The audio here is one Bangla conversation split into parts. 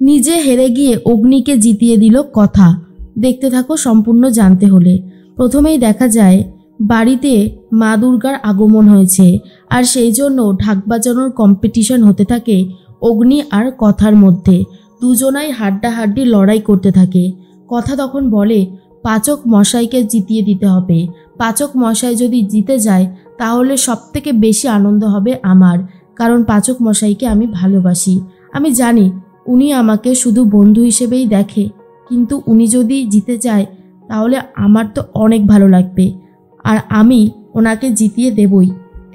নিজে হেরে গিয়ে অগ্নিকে জিতিয়ে দিল কথা। দেখতে থাকো সম্পূর্ণ জানতে হলে। প্রথমেই দেখা যায় বাড়িতে মা দুর্গার আগমন হয়েছে, আর সেই জন্য ঢাক বাজানোর কম্পিটিশন হতে থাকে অগ্নি আর কথার মধ্যে। দুজনাই হাড্ডাহাড্ডি লড়াই করতে থাকে। কথা তখন বলে পাচক মশাইকে জিতিয়ে দিতে হবে। পাচক মশাই যদি জিতে যায় তাহলে সবথেকে বেশি আনন্দ হবে আমার, কারণ পাচক মশাইকে আমি ভালোবাসি। আমি জানি উনি আমাকে শুধু বন্ধু হিসেবেই দেখে, কিন্তু উনি যদি জিতে যায় তাহলে আমার তো অনেক ভালো লাগবে, আর আমি ওনাকে জিতিয়ে দেবই।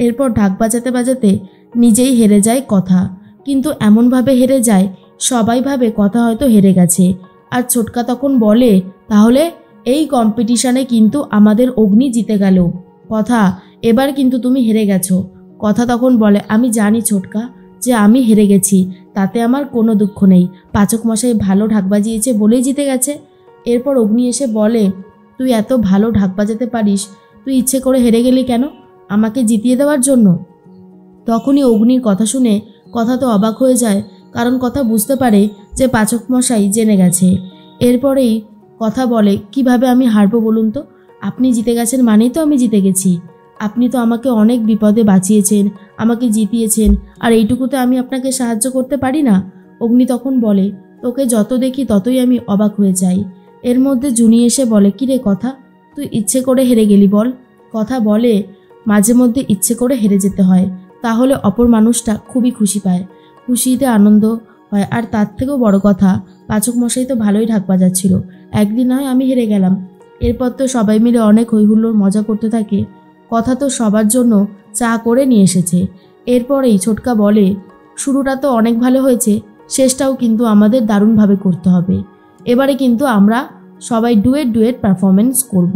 এরপর ঢাক বাজাতে বাজাতে নিজেই হেরে যায় কথা, কিন্তু এমনভাবে হেরে যায় সবাই ভাবে কথা হয়তো হেরে গেছে। আর ছোটকা তখন বলে তাহলে এই কম্পিটিশানে কিন্তু আমাদের অগ্নি জিতে গেল, কথা এবার কিন্তু তুমি হেরে গেছো। কথা তখন বলে আমি জানি ছোটকা যে আমি হেরে গেছি, তাতে আমার কোনো দুঃখ নেই, পাচক মশাই ভালো ঢাক বাজিয়েছে বলেই জিতে গেছে। এরপর অগ্নি এসে বলে তুই এত ভালো ঢাক বাজাতে পারিস, তুই ইচ্ছে করে হেরে গেলি কেন, আমাকে জিতিয়ে দেওয়ার জন্য? তখনই অগ্নির কথা শুনে কথা তো অবাক হয়ে যায়, কারণ কথা বুঝতে পারে যে পাচক মশাই জেনে গেছে। এরপরেই কথা বলে কিভাবে আমি হারবো বলুন তো, আপনি জিতে গেছেন মানেই তো আমি জিতে গেছি। আপনি তো আমাকে অনেক বিপদে বাঁচিয়েছেন, আমাকে জিতিয়েছেন, আর এইটুকুতে আমি আপনাকে সাহায্য করতে পারি না? অগ্নি তখন বলে তোকে যত দেখি ততই আমি অবাক হয়ে যাই। এর মধ্যে জুনি এসে বলে কিরে কথা, তুই ইচ্ছে করে হেরে গেলি বল? কথা বলে মাঝে মধ্যে ইচ্ছে করে হেরে যেতে হয়, তাহলে অপর মানুষটা খুবই খুশি পায়, খুশিতে আনন্দ হয়। আর তার থেকেও বড় কথা, পাচক মশাই তো ভালোই ঢাক বাজাচ্ছিল, একদিন হয় আমি হেরে গেলাম। এরপর তো সবাই মিলে অনেক হইহুল্লোড় মজা করতে থাকে। কথা তো সবার জন্য চা করে নিয়ে এসেছে। এরপরেই ছোটকা বলে শুরুটা তো অনেক ভালো হয়েছে, শেষটাও কিন্তু আমাদের দারুণভাবে করতে হবে। এবারে কিন্তু আমরা সবাই ডুয়েট ডুয়েট পারফরমেন্স করব।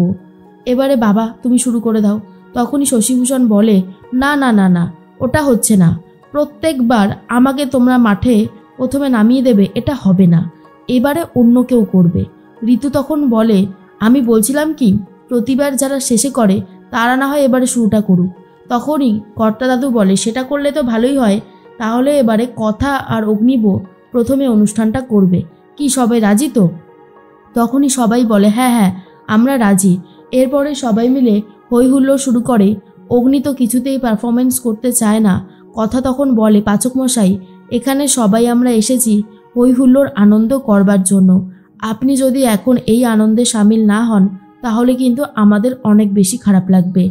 এবারে বাবা তুমি শুরু করে দাও। তখনই শশীভূষণ বলে না না না না, ওটা হচ্ছে না, প্রত্যেকবার আমাকে তোমরা মাঠে প্রথমে নামিয়ে দেবে, এটা হবে না, এবারে অন্য কেউ করবে। ঋতু তখন বলে আমি বলছিলাম কি, প্রতিবার যারা শেষে করে তারা না হয় এবারে শুরুটা করুক। তখনই কর্তা দাদু বলে সেটা করলে তো ভালোই হয়, তাহলে এবারে কথা আর অগ্নিব প্রথমে অনুষ্ঠানটা করবে, কি সবাই রাজি তো? তখনই সবাই বলে হ্যাঁ হ্যাঁ আমরা রাজি। এরপরে সবাই মিলে হই হুল্লোড় শুরু করে। অগ্নি তো কিছুতেই পারফরমেন্স করতে চায় না। কথা তখন বলে পাচক মশাই, এখানে সবাই আমরা এসেছি হই হুল্লোড় আনন্দ করবার জন্য, আপনি যদি এখন এই আনন্দে সামিল না হন তাহলে কিন্তু আমাদের অনেক বেশি খারাপ লাগবে,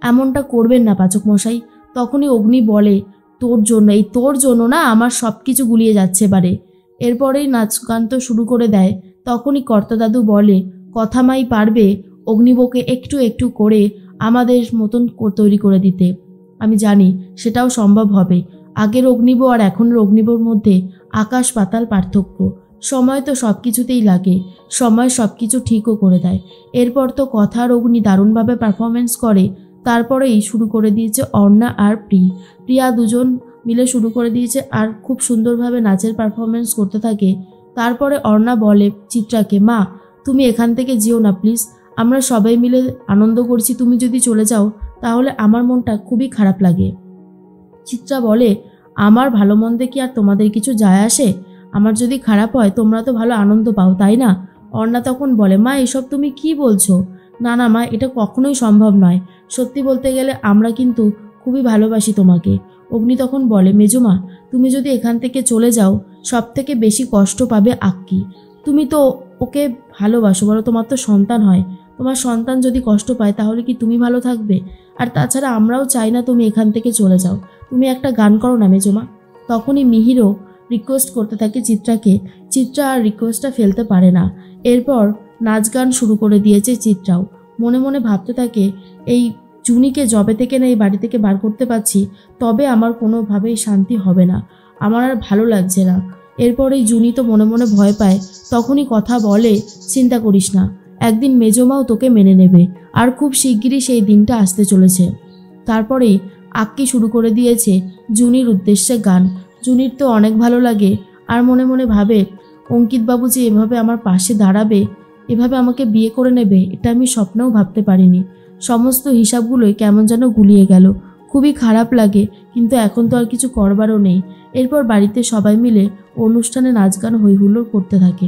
এমনটা করবেন না পাচক মশাই। তখনই অগ্নি বলে তোর জন্য, এই তোর জন্য না আমার সব কিছু গুলিয়ে যাচ্ছে এবারে। এরপরেই নাচ গান তো শুরু করে দেয়। তখনই কর্তা দাদু বলে কথা মাই পারবে অগ্নিবকে একটু একটু করে আমাদের মতন তৈরি করে দিতে। আমি জানি সেটাও সম্ভব হবে, আগের অগ্নিব আর এখনের অগ্নিবর মধ্যে আকাশ পাতাল পার্থক্য। সময় তো সব কিছুতেই লাগে, সময় সব কিছু ঠিকও করে দেয়। এরপর তো কথা আর অগ্নি দারুণভাবে পারফরমেন্স করে। তারপরেই শুরু করে দিয়েছে অর্ণা আর প্রিয়া দুজন মিলে শুরু করে দিয়েছে, আর খুব সুন্দরভাবে নাচের পারফরমেন্স করতে থাকে। তারপরে অর্ণা বলে চিত্রাকে মা তুমি এখান থেকে যেও না প্লিজ, আমরা সবাই মিলে আনন্দ করছি, তুমি যদি চলে যাও তাহলে আমার মনটা খুবই খারাপ লাগে। চিত্রা বলে আমার ভালো মন্দে কি আর তোমাদের কিছু যায় আসে, আমার যদি খারাপ হয় তোমরা তো ভালো আনন্দ পাও তাই না? অর্ণা তখন বলে মা এসব তুমি কি বলছো? না না মা, এটা কখনোই সম্ভব নয়, সত্যি বলতে গেলে আমরা কিন্তু খুবই ভালোবাসি তোমাকে। অগ্নি তখন বলে মেজমা তুমি যদি এখান থেকে চলে যাও সব থেকে বেশি কষ্ট পাবে আক্কি, তুমি তো ওকে ভালোবাসো, বলো তোমার তো সন্তান হয়, তোমার সন্তান যদি কষ্ট পায় তাহলে কি তুমি ভালো থাকবে? আর তাছাড়া আমরাও চাই না তুমি এখান থেকে চলে যাও, তুমি একটা গান করো না মেজমা। তখনই মিহিরও রিকোয়েস্ট করতে থাকে চিত্রাকে। চিত্রা আর রিকোয়েস্টটা ফেলতে পারে না। এরপর নাচ গান শুরু করে দিয়েছে চিত্রাও। মনে মনে ভাবতে থাকে এই জুনিকে জবে থেকে না এই বাড়ি থেকে বার করতে পারছি তবে আমার কোনোভাবেই শান্তি হবে না, আমার আর ভালো লাগছে না। এরপর এই জুনি তো মনে মনে ভয় পায়। তখনই কথা বলে চিন্তা করিস না, একদিন মেজমাও তোকে মেনে নেবে, আর খুব শিগগিরই সেই দিনটা আসতে চলেছে। তারপরেই আক্কি শুরু করে দিয়েছে জুনির উদ্দেশ্যে গান। জুনির তো অনেক ভালো লাগে, আর মনে মনে ভাবে অঙ্কিতবাবু যে এভাবে আমার পাশে দাঁড়াবে, এভাবে আমাকে বিয়ে করে নেবে, এটা আমি স্বপ্নেও ভাবতে পারিনি। সমস্ত হিসাবগুলোই কেমন যেন গুলিয়ে গেল, খুবই খারাপ লাগে, কিন্তু এখন তো আর কিছু করবারও নেই। এরপর বাড়িতে সবাই মিলে অনুষ্ঠানে নাচ গান হই হুল্লোড় করতে থাকে।